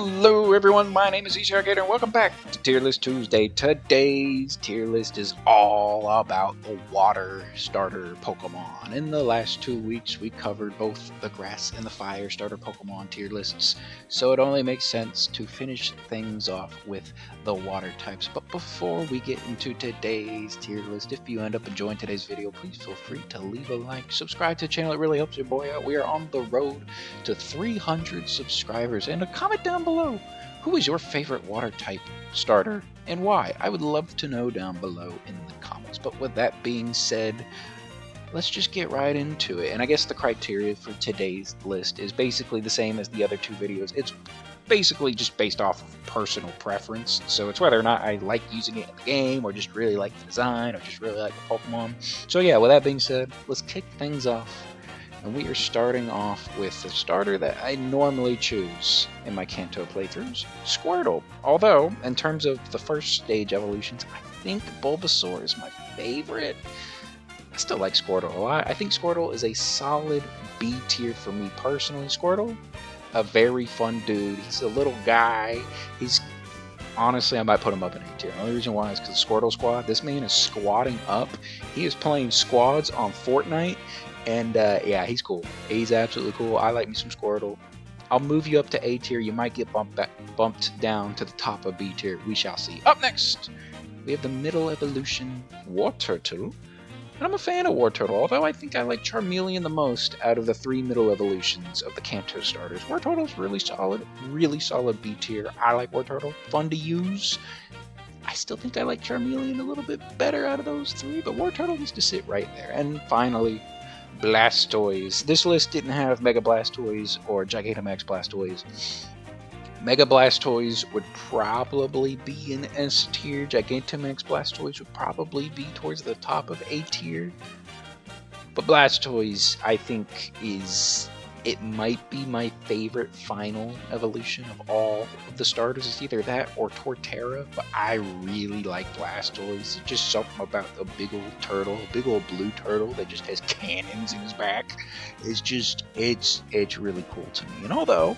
Hello everyone, my name is ZCRGator and welcome back to Tier List Tuesday. Today's tier list is all about the water starter Pokemon. In the last 2 weeks we covered both the grass and the fire starter Pokemon tier lists, so it only makes sense to finish things off with the water types. But before we get into today's tier list, if you end up enjoying today's video, please feel free to leave a like, subscribe to the channel, it really helps your boy out. We are on the road to 300 subscribers, and a comment down below, who is your favorite water type starter and why? I would love to know down below in the comments. But with that being said, let's just get right into it. And I guess the criteria for today's list is basically the same as the other two videos. It's basically just based off of personal preference, so it's whether or not I like using it in the game, or just really like the design, or just really like the Pokemon. So yeah, with that being said, let's kick things off. And we are starting off with the starter that I normally choose in my Kanto playthroughs, Squirtle. Although, in terms of the first stage evolutions, I think Bulbasaur is my favorite. I still like Squirtle a lot. I think Squirtle is a solid B tier for me personally. Squirtle, a very fun dude. He's a little guy. Honestly, I might put him up in A tier. The only reason why is because Squirtle Squad. This man is squatting up. He is playing squads on Fortnite. And yeah, he's cool. He's absolutely cool. I like me some Squirtle. I'll move you up to A tier. You might get bumped down to the top of B tier. We shall see. Up next, we have the middle evolution Wartortle. And I'm a fan of Wartortle, although I think I like Charmeleon the most out of the three middle evolutions of the Kanto starters. Wartortle's really solid B tier. I like Wartortle. Fun to use. I still think I like Charmeleon a little bit better out of those three, but Wartortle needs to sit right there. And finally, Blastoise. This list didn't have Mega Blastoise or Gigantamax Blastoise. Mega Blastoise would probably be in S tier. Gigantamax Blastoise would probably be towards the top of A tier. But Blastoise, I think, it might be my favorite final evolution of all of the starters. It's either that or Torterra, but I really like Blastoise. It's just something about the big old turtle, a big old blue turtle that just has cannons in his back. It's really cool to me. And although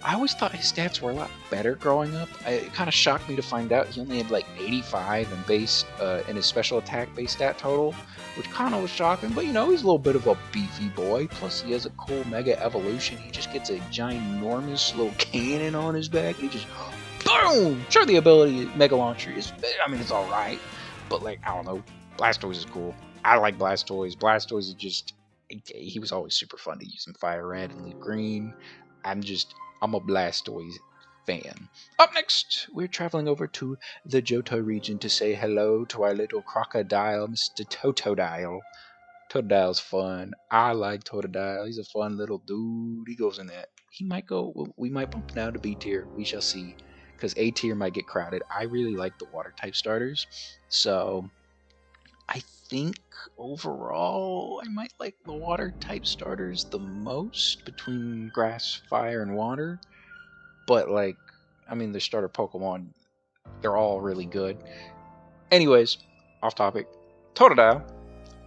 I always thought his stats were a lot better growing up, it kind of shocked me to find out he only had like 85 in his special attack base stat total, which kind of was shocking. But you know, he's a little bit of a beefy boy. Plus, he has a cool Mega Evolution. He just gets a ginormous little cannon on his back. He just boom. Sure, the ability Mega Launcher is, I mean, it's all right, but like, I don't know, Blastoise is cool. I like Blastoise. Blastoise is just, he was always super fun to use in Fire Red and Leaf Green. I'm a Blastoise fan. Up next, we're traveling over to the Johto region to say hello to our little crocodile, Mr. Totodile. Totodile's fun. I like Totodile. He's a fun little dude. He goes in that. We might bump him down to B tier. We shall see. Because A tier might get crowded. I really like the water type starters. So, I think overall I might like the water type starters the most between grass, fire, and water. But like, I mean, the starter Pokemon, they're all really good. Anyways, off topic. Totodile,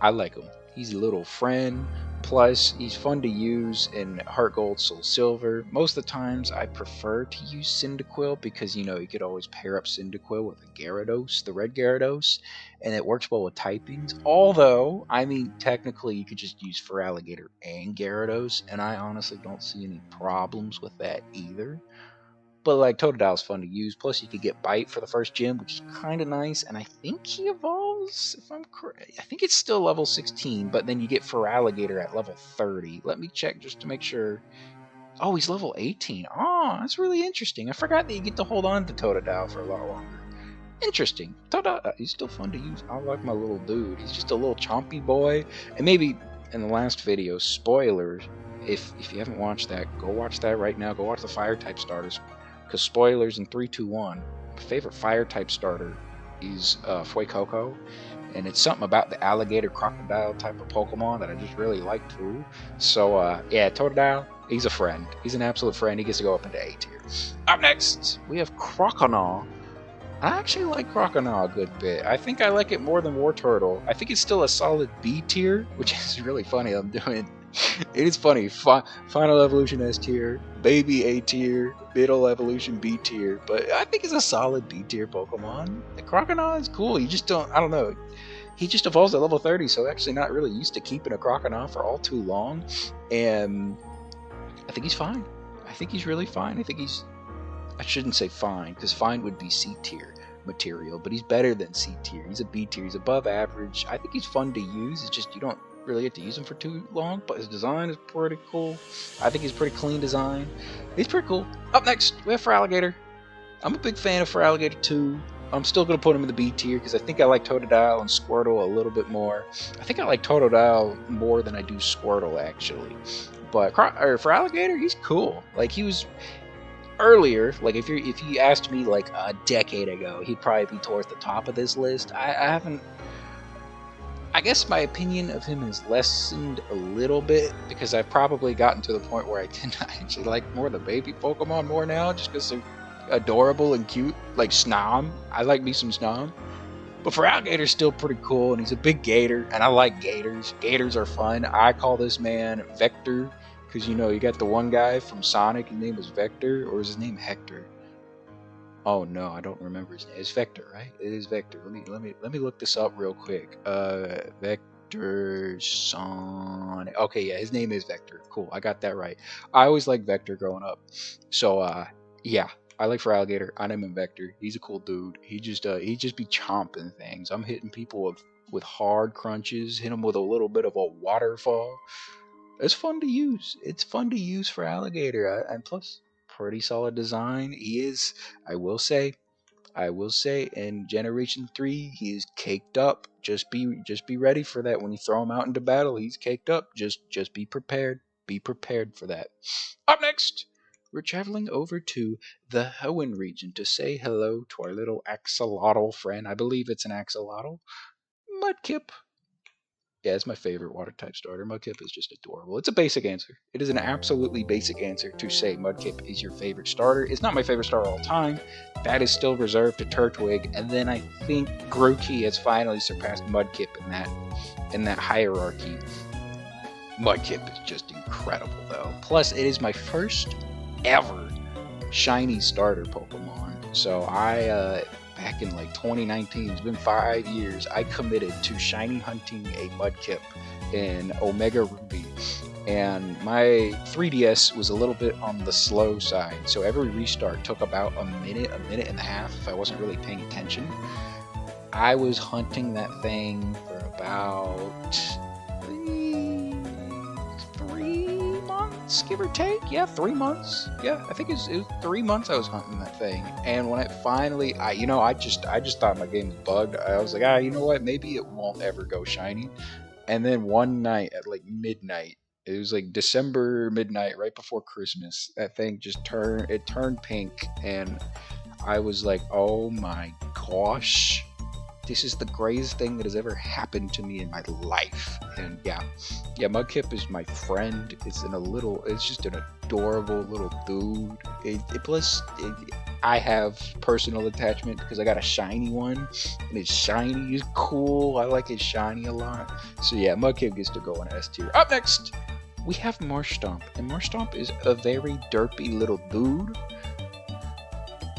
I like him. He's a little friend. Plus, he's fun to use in Heart Gold, Soul Silver. Most of the times, I prefer to use Cyndaquil because, you know, you could always pair up Cyndaquil with a Gyarados, the red Gyarados, and it works well with typings. Although, I mean, technically, you could just use Feraligatr and Gyarados, and I honestly don't see any problems with that either. But like, Totodile's fun to use. Plus, you could get Bite for the first gym, which is kind of nice. And I think he evolves, if I'm correct. I think it's still level 16, but then you get Feraligatr at level 30. Let me check just to make sure. Oh, he's level 18. Oh, that's really interesting. I forgot that you get to hold on to Totodile for a lot longer. Interesting. Totodile, he's still fun to use. I like my little dude. He's just a little chompy boy. And maybe in the last video, spoilers, if you haven't watched that, go watch that right now. Go watch the fire type starters. Because spoilers in 3, 2, 1, my favorite fire type starter is Fuecoco, and it's something about the alligator crocodile type of Pokemon that I just really like too. So yeah, Totodile, he's a friend. He's an absolute friend. He gets to go up into A tier. Up next, we have Croconaw. I actually like Croconaw a good bit. I think I like it more than Wartortle. I think it's still a solid B tier, which is really funny. I'm doing It is funny. Final evolution S tier, baby A tier, middle evolution B tier, but I think it's a solid B tier Pokemon. The Croconaw is cool. You just don't. I don't know. He just evolves at level 30, so actually not really used to keeping a Croconaw for all too long, and I think he's fine. I think he's really fine. I shouldn't say fine, because fine would be C tier material, but he's better than C tier. He's a B tier. He's above average. I think he's fun to use. It's just you don't really get to use him for too long, but his design is pretty cool. I think he's pretty clean design. He's pretty cool. Up next, we have Feraligatr. I'm a big fan of Feraligatr too. I'm still going to put him in the B tier because I think I like Totodile and Squirtle a little bit more. I think I like Totodile more than I do Squirtle, actually. But Feraligatr, he's cool. Like, he was earlier, like if you asked me like a decade ago, he'd probably be towards the top of this list. I guess my opinion of him has lessened a little bit because I've probably gotten to the point where I tend to actually like more the baby Pokemon more now, just because they're adorable and cute, like Snom. I like me some Snom. But Feraligator's still pretty cool, and he's a big gator, and I like gators. Gators are fun. I call this man Vector, because you know, you got the one guy from Sonic, his name was Vector, or is his name Hector? Oh no, I don't remember his name. It's Vector, right? It is Vector. Let me look this up real quick. Vector Sonic. Okay, yeah, his name is Vector. Cool, I got that right. I always liked Vector growing up. So yeah, I like Feraligatr. I name him Vector. He's a cool dude. He just be chomping things. I'm hitting people with hard crunches, hit them with a little bit of a waterfall. It's fun to use. It's fun to use Feraligatr, and plus, pretty solid design. He is, I will say, in Generation 3, he is caked up. Just be ready for that. When you throw him out into battle, he's caked up. Just be prepared. Be prepared for that. Up next, we're traveling over to the Hoenn region to say hello to our little axolotl friend. I believe it's an axolotl. Mudkip. Yeah, it's my favorite water type starter. Mudkip is just adorable. It's a basic answer. It is an absolutely basic answer to say Mudkip is your favorite starter. It's not my favorite starter all time. That is still reserved to Turtwig, and then I think Grookey has finally surpassed Mudkip in that hierarchy. Mudkip is just incredible, though. Plus, it is my first ever shiny starter Pokemon. So back in like 2019, it's been 5 years, I committed to shiny hunting a Mudkip in Omega Ruby. And my 3DS was a little bit on the slow side, so every restart took about a minute and a half if I wasn't really paying attention. I was hunting that thing for about 3 months, give or take. Yeah, 3 months. Yeah, I think it was 3 months I was hunting that thing. And when it finally, I just thought my game was bugged. I was like, you know what? Maybe it won't ever go shiny. And then one night at like midnight, it was like December midnight, right before Christmas, that thing just turned pink, and I was like, oh my gosh, this is the greatest thing that has ever happened to me in my life. And yeah, Mudkip is my friend. It's just an adorable little dude. I have personal attachment because I got a shiny one, and his shiny is cool. I like his shiny a lot. So yeah, Mudkip gets to go in S tier. Up next, we have Marshtomp, and Marshtomp is a very derpy little dude.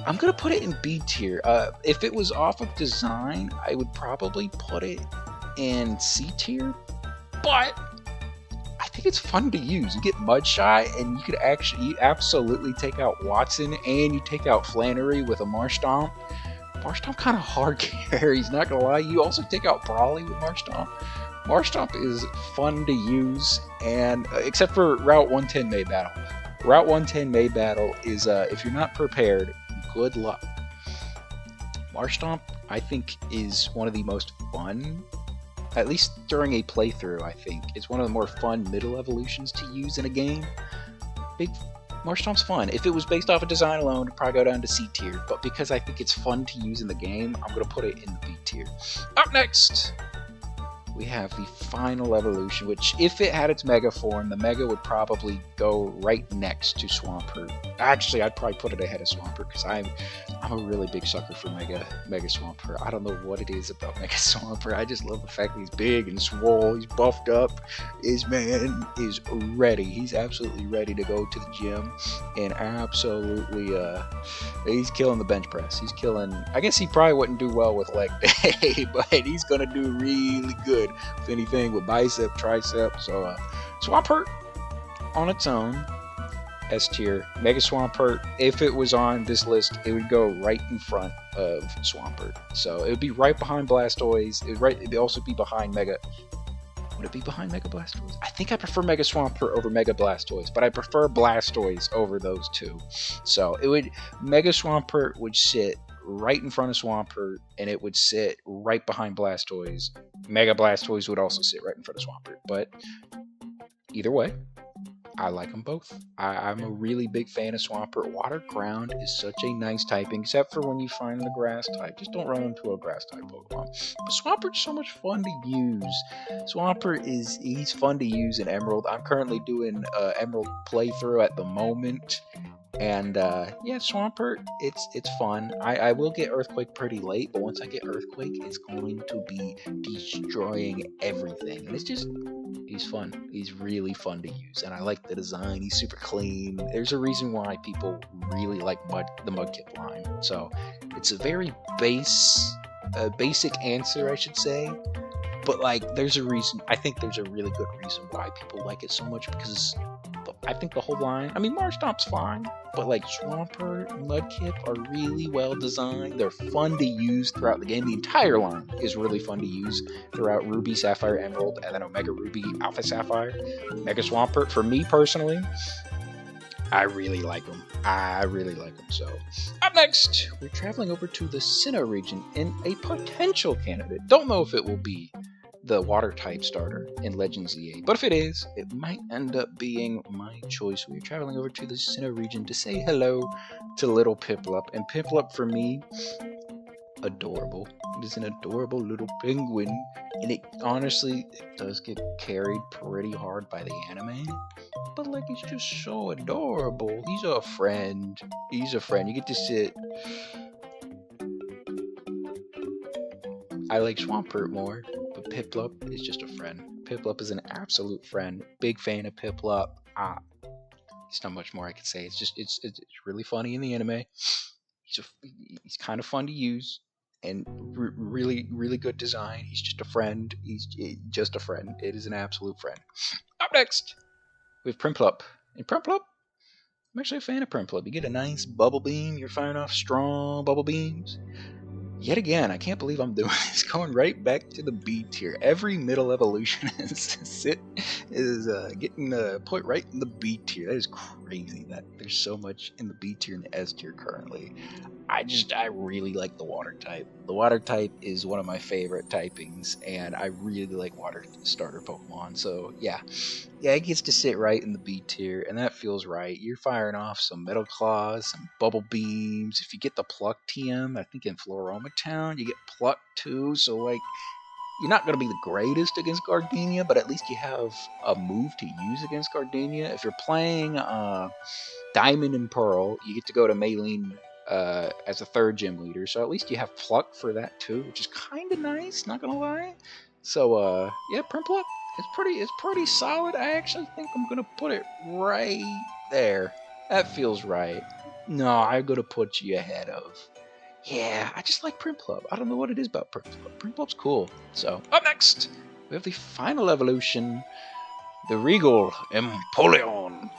I'm gonna put it in B tier. If it was off of design, I would probably put it in C tier, but I think it's fun to use. You get Mudshot, and you absolutely take out Watson, and you take out Flannery with a Marshtomp. Marshtomp kind of hard carries, not gonna lie. You also take out Brawly with Marshtomp. Marshtomp is fun to use, and except for Route 110 May Battle. Route 110 May Battle is, if you're not prepared, good luck. Marshtomp, I think, is one of the most fun, at least during a playthrough. I think it's one of the more fun middle evolutions to use in a game. Marshtomp's fun. If it was based off of design alone, it'd probably go down to C tier, but because I think it's fun to use in the game, I'm going to put it in the B tier. Up next, we have the final evolution, which if it had its Mega form, the Mega would probably go right next to Swampert. Actually, I'd probably put it ahead of Swampert because I'm I'm a really big sucker for Mega Swampert. I don't know what it is about Mega Swampert. I just love the fact that he's big and swole. He's buffed up. His man is ready. He's absolutely ready to go to the gym, and absolutely, he's killing the bench press. He's killing. I guess he probably wouldn't do well with leg day, but he's gonna do really good with anything with bicep, tricep. So, Swampert on its own. S tier. Mega Swampert, if it was on this list, it would go right in front of Swampert. So it would be right behind Blastoise. It'd also be behind Mega. Would it be behind Mega Blastoise? I think I prefer Mega Swampert over Mega Blastoise, but I prefer Blastoise over those two. So Mega Swampert would sit right in front of Swampert, and it would sit right behind Blastoise. Mega Blastoise would also sit right in front of Swampert, but either way, I like them both. I'm a really big fan of Swampert. Water Ground is such a nice typing, except for when you find the grass type. Just don't run into a grass type Pokemon. But Swampert's so much fun to use. Swampert he's fun to use in Emerald. I'm currently doing Emerald playthrough at the moment. And yeah, Swampert, it's fun. I will get Earthquake pretty late, but once I get Earthquake, it's going to be destroying everything. And he's fun. He's really fun to use, and I like the design. He's super clean. There's a reason why people really like the Mudkip line. So it's a very basic answer, I should say. But like, there's a reason. I think there's a really good reason why people like it so much, because I think the whole line, I mean, Marstomp's fine, but like Swampert and Mudkip are really well designed. They're fun to use throughout the game. The entire line is really fun to use throughout Ruby, Sapphire, Emerald, and then Omega Ruby, Alpha Sapphire. Mega Swampert, for me personally, I really like them. So, up next, we're traveling over to the Sinnoh region in a potential candidate. Don't know if it will be the water type starter in Legends ZA, but if it is, it might end up being my choice. We're traveling over to the Sinnoh region to say hello to little Piplup, and Piplup for me, adorable. It is an adorable little penguin, and it does get carried pretty hard by the anime, but like, it's just so adorable. He's a friend. You get to sit. I like Swampert more, but Piplup is just a friend. Piplup is an absolute friend. Big fan of Piplup. There's not much more I can say. It's really funny in the anime. He's kind of fun to use, and really good design. He's just a friend. He's just a friend. It is an absolute friend. Up next, we have Prinplup. And Prinplup, I'm actually a fan of Prinplup. You get a nice bubble beam. You're firing off strong bubble beams. Yet again, I can't believe I'm doing this. Going right back to the B tier. Every middle evolution is getting put right in the B tier. That is crazy that there's so much in the B tier and the S tier currently. I really like the water type. The water type is one of my favorite typings, and I really like water starter Pokemon. So yeah, it gets to sit right in the B tier, and that feels right. You're firing off some Metal Claws, some Bubble Beams. If you get the Pluck TM, I think in Floroma Town, you get Pluck too. So like, you're not going to be the greatest against Gardenia, but at least you have a move to use against Gardenia. If you're playing Diamond and Pearl, you get to go to Maylene as a third gym leader, so at least you have Pluck for that too, which is kind of nice, not gonna lie. So yeah, Prinplup, it's pretty solid. I actually think I'm gonna put it right there. That feels right. No, I'm gonna put you ahead of. Yeah, I just like Prinplup. I don't know what it is about Prinplup. Prinplup's cool. So up next, we have the final evolution, the Regal Empoleon.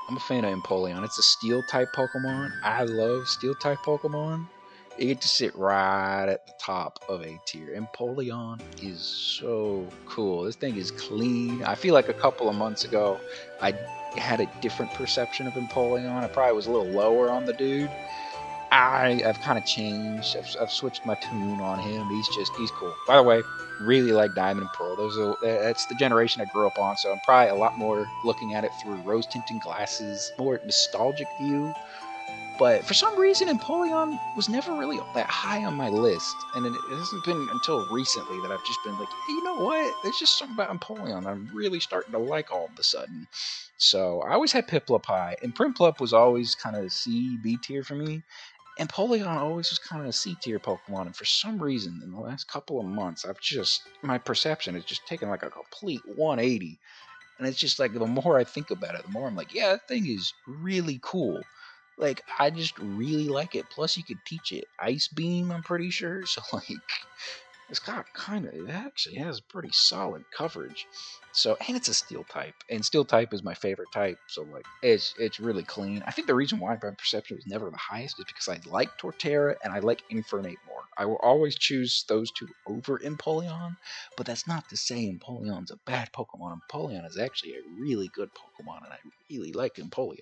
I'm a fan of Empoleon. It's a Steel-type Pokemon. I love Steel-type Pokemon. You get to sit right at the top of A tier. Empoleon is so cool. This thing is clean. I feel like a couple of months ago, I had a different perception of Empoleon. I probably was a little lower on the dude. I've kind of changed. I've switched my tune on him. He's cool. By the way, really like Diamond and Pearl. That's the generation I grew up on, so I'm probably a lot more looking at it through rose tinted glasses, more nostalgic view. But for some reason, Empoleon was never really that high on my list, and it hasn't been until recently that I've just been like, hey, you know what? There's just something about Empoleon I'm really starting to like all of a sudden. So I always had Piplup high, and Prinplup was always kind of C, B tier for me. Empoleon always was kind of a C tier Pokemon, and for some reason, in the last couple of months, my perception has just taken like a complete 180. And it's just like the more I think about it, the more I'm like, yeah, that thing is really cool. Like, I just really like it. Plus, you could teach it Ice Beam, I'm pretty sure. So, like, it's got it actually has pretty solid coverage. So, and it's a steel type, and steel type is my favorite type. So, like, it's really clean. I think the reason why my perception was never the highest is because I like Torterra and I like Infernape more. I will always choose those two over Empoleon, but that's not to say Empoleon's a bad Pokemon. Empoleon is actually a really good Pokemon, and I really like Empoleon.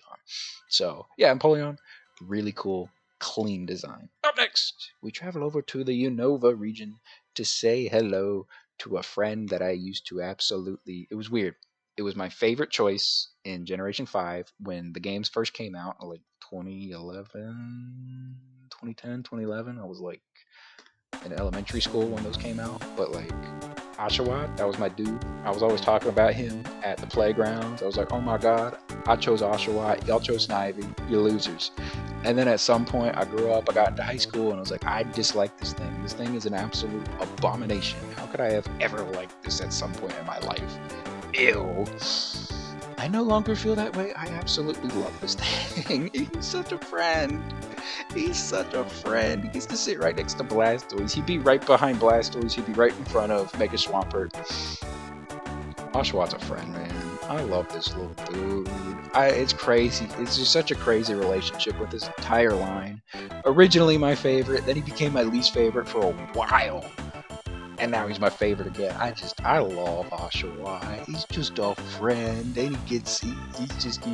So, yeah, Empoleon, really cool, clean design. Up next, we travel over to the Unova region to say hello to a friend that I used to absolutely. It was weird. It was my favorite choice in Generation 5 when the games first came out, like 2011, 2010, 2011. I was like in elementary school when those came out. But like Oshawott, that was my dude. I was always talking about him at the playgrounds. I was like, oh my god, I chose Oshawott, y'all chose Snivy, you're losers. And then at some point, I grew up, I got into high school, and I was like, I dislike this thing. This thing is an absolute abomination. How could I have ever liked this at some point in my life? Ew. I no longer feel that way. I absolutely love this thing. He's such a friend. He's such a friend. He gets to sit right next to Blastoise. He'd be right behind Blastoise. He'd be right in front of Mega Swampert. Oshawott's a friend, man. I love this little dude. It's crazy. It's just such a crazy relationship with this entire line. Originally my favorite, then he became my least favorite for a while. And now he's my favorite again. I love Oshawott. He's just a friend. And he's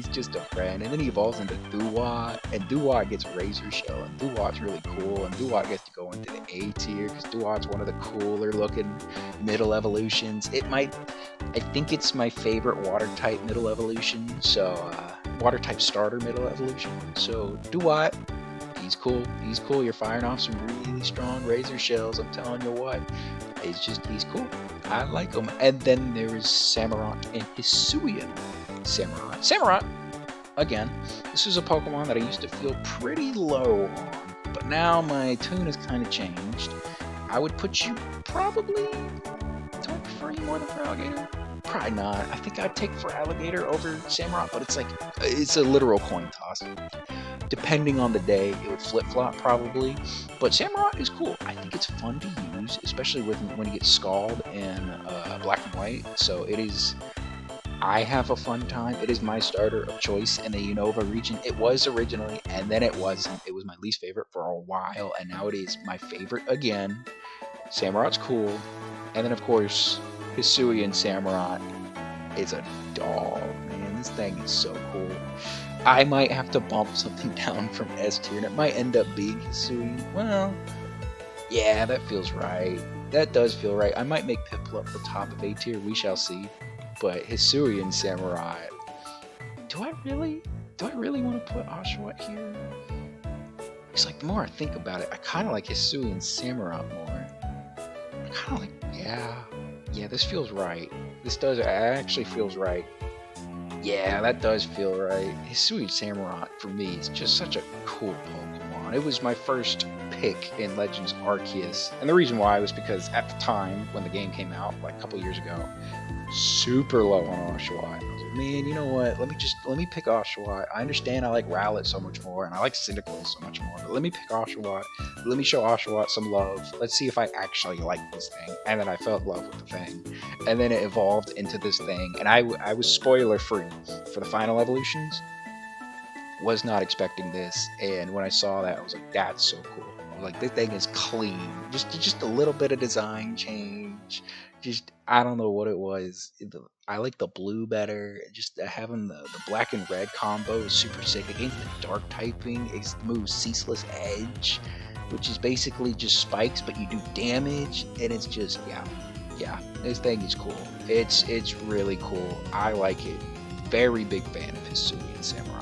just a friend. And then he evolves into Duat. And Duat gets Razor Shell. And Duat's really cool. And Duat gets to go into the A tier because Duat's one of the cooler looking middle evolutions. I think it's my favorite water type middle evolution. So, water type starter middle evolution. So, Duat. He's cool. He's cool. You're firing off some really strong Razor Shells. I'm telling you what. He's cool. I like him. And then there is Samurott and Hisuian Samurott. Samurott, again, this is a Pokemon that I used to feel pretty low on. But now my tune has kind of changed. I would put you probably... Do I prefer you more than Feraligatr? Probably not. I think I'd take Feraligatr over Samurott, but it's a literal coin toss. Depending on the day, it would flip-flop probably. But Samurott is cool. I think it's fun to use, especially when you get Scald in Black and White. So it is... I have a fun time. It is my starter of choice in the Unova region. It was originally, and then it wasn't. It was my least favorite for a while, and now it is my favorite again. Samurott's cool. And then, of course, Hisuian Samurott is a dog, man. This thing is so cool. I might have to bump something down from S tier, and it might end up being Hisuian. Well, yeah, that feels right. That does feel right. I might make Piplup the top of A tier. We shall see. But Hisuian Samurott. Do I really want to put Oshawott here? It's like the more I think about it, I kind of like Hisuian Samurott more. I kind of like, yeah, this feels right. This actually feels right. Yeah, that does feel right. Hisuian Samurott for me is just such a cool Pokemon. It was my first pick in Legends Arceus, and the reason why was because at the time when the game came out, like a couple years ago, super low on Oshawott. I was like, man, you know what? Let me pick Oshawott. I understand I like Rowlet so much more, and I like Cyndaquil so much more, but let me pick Oshawott. Let me show Oshawott some love. Let's see if I actually like this thing. And then I fell in love with the thing. And then it evolved into this thing, and I was spoiler free for the final evolutions. Was not expecting this, and when I saw that, I was like, that's so cool. Like, this thing is clean. Just a little bit of design change. I don't know what it was. I like the blue better. Just having the black and red combo is super sick. Against the dark typing, it moves Ceaseless Edge, which is basically just spikes, but you do damage, and it's just, yeah, this thing is cool. It's really cool. I like it. Very big fan of Hisuian Samurott.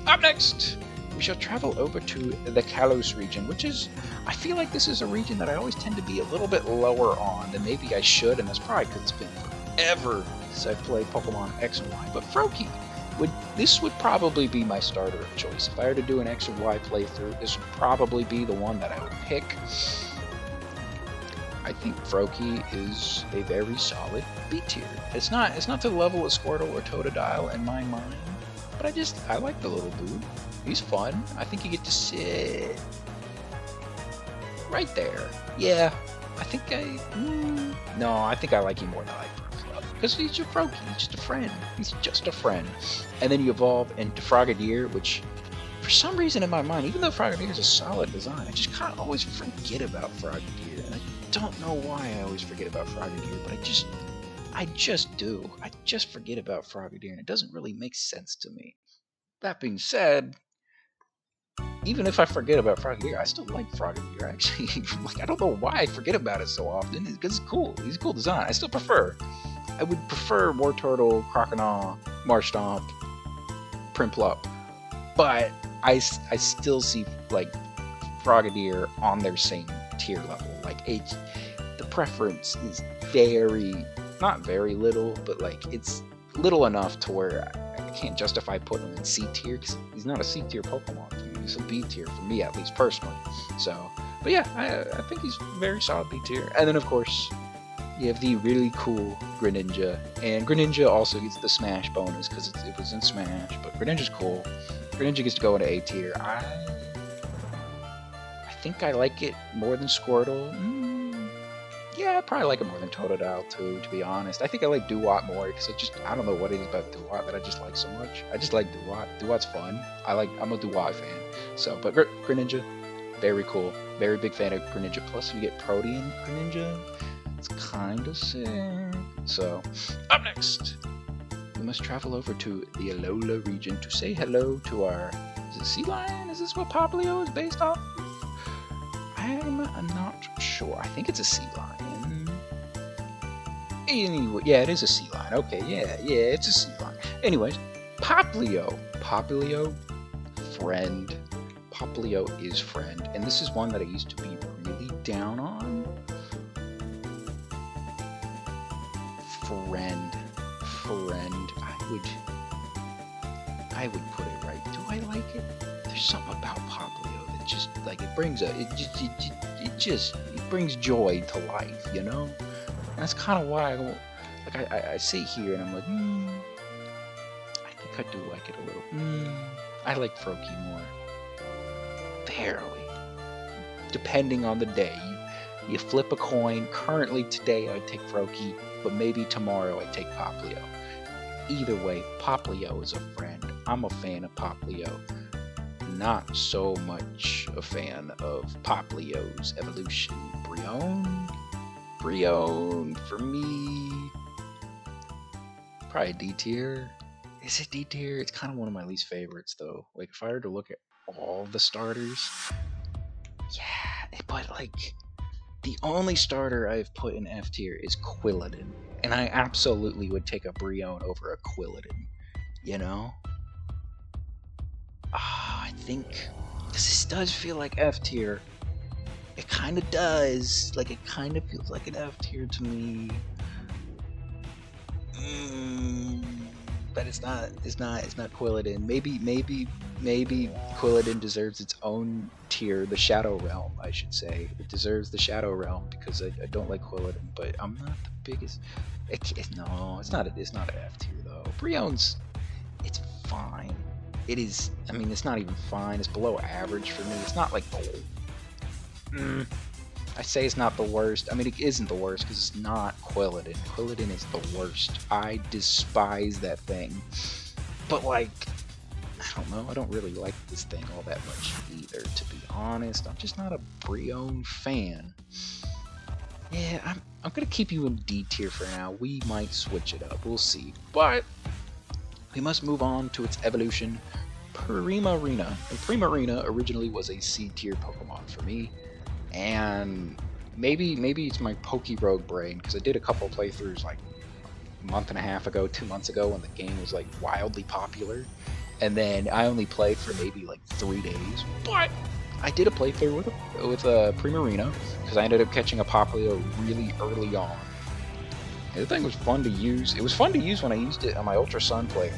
Up next, we shall travel over to the Kalos region, which is, I feel like this is a region that I always tend to be a little bit lower on than maybe I should, and that's probably because it's been forever since I've played Pokemon X and Y. But Froakie, this would probably be my starter of choice. If I were to do an X or Y playthrough, this would probably be the one that I would pick. I think Froakie is a very solid B tier. It's not to the level of Squirtle or Totodile in my mind, but I like the little dude. He's fun. I think you get to sit right there. Yeah, I think no, I think I like him more than I first love. Because he's your Froakie, he's just a friend. He's just a friend. And then you evolve into Frogadier, which for some reason in my mind, even though Frogadier is a solid design, I just kind of always forget about Frogadier. And I don't know why I always forget about Frogadier, but I just do. I just forget about Frogadier, and it doesn't really make sense to me. That being said, even if I forget about Frogadier, I still like Frogadier, actually. Like, I don't know why I forget about it so often, because it's cool. He's a cool design. I would prefer Wartortle, Croconaw, Marshtomp, Prinplup, but I still see, like, Frogadier on their same tier level. Like, the preference is not very little, but, like, it's little enough to where I can't justify putting him in C tier, because he's not a C tier Pokemon. He's a B tier for me, at least personally. So, but yeah, I think he's very solid B tier. And then of course, you have the really cool Greninja, and Greninja also gets the Smash bonus because it was in Smash. But Greninja's cool. Greninja gets to go into A tier. I think I like it more than Squirtle. Yeah, I probably like it more than Totodile too, to be honest. I think I like Dewott more because I don't know what it is about Dewott that I just like so much. I just like Dewott. Dewott's fun. I'm a Dewott fan. So, but Greninja, very cool. Very big fan of Greninja. Plus, we get Protean Greninja. It's kind of sick. So, up next, we must travel over to the Alola region to say hello to our, is it Sea Lion? Is this what Popplio is based off? I'm not sure. I think it's a Sea Lion. Anyway, yeah, it is a Sea Lion. Okay, yeah, it's a Sea Lion. Anyways, Popplio, friend. Popplio is friend, and this is one that I used to be really down on. Friend. I would put it right. Do I like it? There's something about Popplio that just like it brings joy to life, you know. And that's kind of why I sit here and I'm like, I think I do like it a little. I like Froakie more. Barely. Depending on the day. You flip a coin. Currently today I'd take Froakie, but maybe tomorrow I'd take Popplio. Either way, Popplio is a friend. I'm a fan of Popplio. Not so much a fan of Popplio's evolution. Brion for me, probably D tier. Is it D tier? It's kind of one of my least favorites though. Like if I were to look at all the starters, yeah, but like the only starter I've put in F tier is Quilladin, and I absolutely would take a Brion over a Quilladin, you know? I think, because this does feel like F tier. It kind of does. Like, it kind of feels like an F tier to me. But it's not Quilladin. Maybe Quilladin deserves its own tier, the Shadow Realm, I should say. It deserves the Shadow Realm because I don't like Quilladin, but I'm not the biggest. No, it's not an F tier though. Brion's, it's fine. It is. I mean, it's not even fine. It's below average for me. It's not like I say it's not the worst. I mean, it isn't the worst because it's not Quilladin. Quilladin is the worst. I despise that thing. But like, I don't know. I don't really like this thing all that much either, to be honest. I'm just not a Brion fan. Yeah, I'm gonna keep you in D tier for now. We might switch it up. We'll see. But we must move on to its evolution, Primarina. And Primarina originally was a C tier Pokemon for me. And maybe it's my Pokerogue brain, because I did a couple playthroughs like a month and a half ago, 2 months ago, when the game was like wildly popular, and then I only played for maybe like 3 days, but I did a playthrough with a Primarina, because I ended up catching a Popplio really early on. And the thing was fun to use. It was fun to use when I used it on my Ultra Sun playthrough.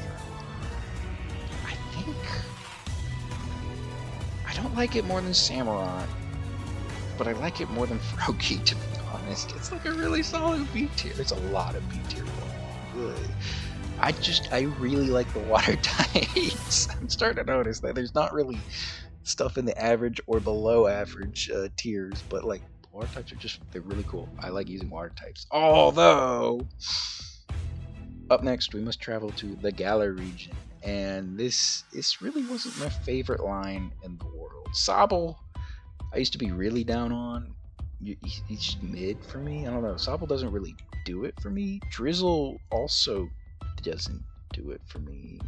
don't like it more than Samurai, but I like it more than Froakie, to be honest. It's like a really solid B tier. There's a lot of B tier Pokemon. I really like the water types. I'm starting to notice that there's not really stuff in the average or below average tiers, but like water types they're really cool. I like using water types. Although, up next we must travel to the Galar region, and this really wasn't my favorite line in the world. Sobble, I used to be really down on. He's just mid for me. I don't know. Sobble doesn't really do it for me. Drizzle also doesn't do it for me.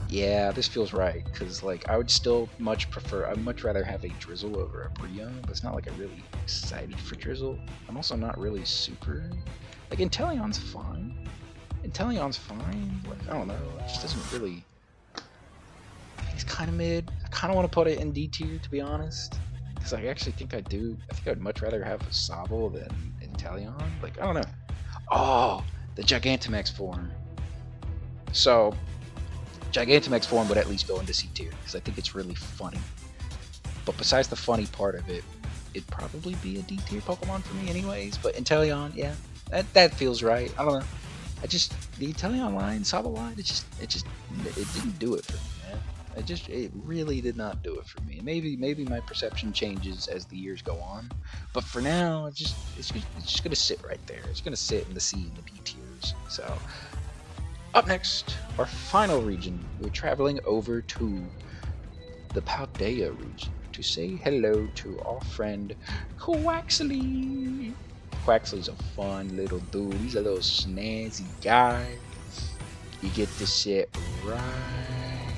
Yeah, this feels right, because like I would still I'd much rather have a Drizzle over a Brio, but it's not like I'm really excited for Drizzle. I'm also not really super, like Inteleon's fine. Like, I don't know, it just doesn't really, he's kind of mid. I kind of want to put it in D tier, to be honest, because I actually think I think I'd much rather have a Sobble than Inteleon. Like, I don't know. Oh, the Gigantamax form. So Gigantamax form would at least go into C tier, because I think it's really funny. But besides the funny part of it, it'd probably be a D tier Pokemon for me anyways. But Inteleon, yeah, that feels right. I don't know. The Inteleon line, Sobble line, it didn't do it for me, man. It really did not do it for me. Maybe my perception changes as the years go on, but for now, it's just gonna sit right there. It's gonna sit in the C and the B tiers. So, up next, our final region. We're traveling over to the Paldea region to say hello to our friend Quaxly. Quaxly's a fun little dude. He's a little snazzy guy. You get this shit right.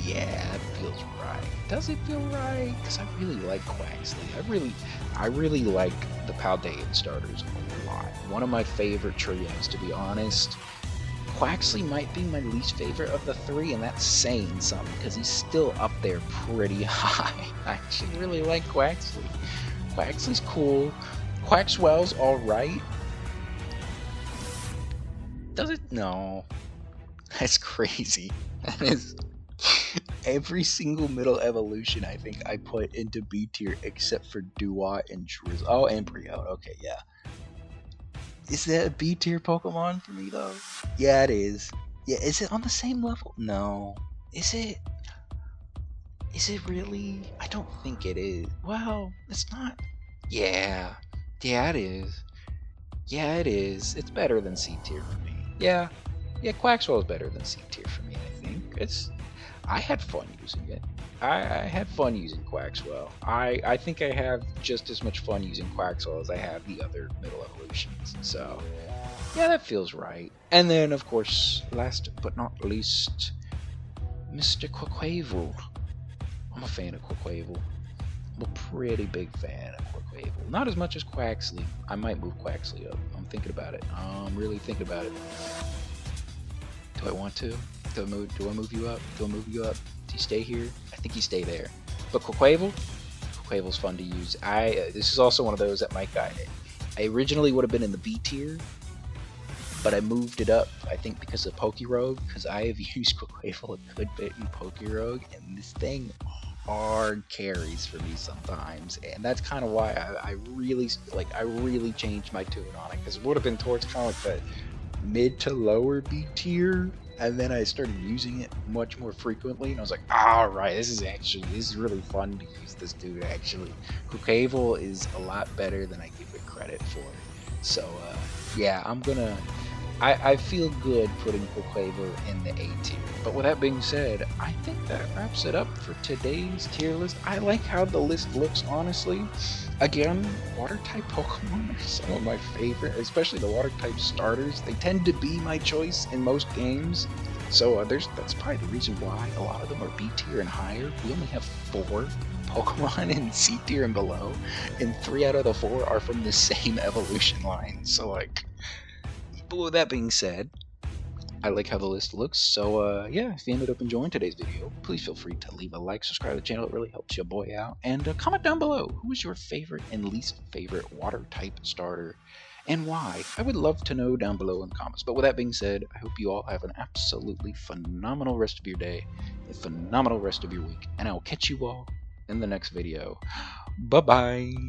Yeah, that feels right. Does it feel right? Because I really like Quaxly. I really like the Paldean starters a lot. One of my favorite trios, to be honest. Quaxly might be my least favorite of the three, and that's saying something, because he's still up there pretty high. I actually really like Quaxly. Quaxly's cool. Quaxwell's alright. Does it? No. That's crazy. That is every single middle evolution I think I put into B tier except for Duat and Drizzle. Oh, and Brio. Okay, yeah. Is that a B tier Pokemon for me though? Yeah, it is. Yeah, is it on the same level? No. Is it? Is it really? I don't think it is. Well, it's not. Yeah. Yeah, it is. Yeah, it is. It's better than C tier for me. Yeah. Yeah, Quaxwell is better than C tier for me, I think. I had fun using it. I had fun using Quaxwell. I think I have just as much fun using Quaxwell as I have the other middle evolutions. So, yeah, that feels right. And then, of course, last but not least, Mr. Quaquaval. I'm a fan of Quaquaval. I'm a pretty big fan of Quaquaval. Not as much as Quaxly. I might move Quaxly up. I'm thinking about it. I'm really thinking about it. Do I want to? Do I move you up? Do you stay here? I think you stay there. But Quaquaval's fun to use. This is also one of those that I originally would have been in the B tier, but I moved it up, I think, because of Pokerogue, because I have used Quaquaval a good bit in Pokerogue, and this thing hard carries for me sometimes, and that's kind of why I really changed my tune on it, because it would have been towards kind of like the mid to lower B tier, and then I started using it much more frequently, and I was like, alright, this is really fun to use this dude. Actually, Quaquaval is a lot better than I give it credit for. So yeah, I feel good putting Quaquaval in the A tier. But with that being said, I think that wraps it up for today's tier list. I like how the list looks, honestly. Again, water type Pokemon are some of my favorite, especially the water type starters. They tend to be my choice in most games. So that's probably the reason why a lot of them are B tier and higher. We only have 4 Pokemon in C tier and below, and 3 out of the 4 are from the same evolution line. So like, but with that being said, I like how the list looks. So yeah, if you ended up enjoying today's video, please feel free to leave a like, subscribe to the channel. It really helps your boy out. And comment down below, who is your favorite and least favorite water type starter? and why? I would love to know down below in the comments. But with that being said, I hope you all have an absolutely phenomenal rest of your day, a phenomenal rest of your week, and I'll catch you all in the next video. Bye-bye.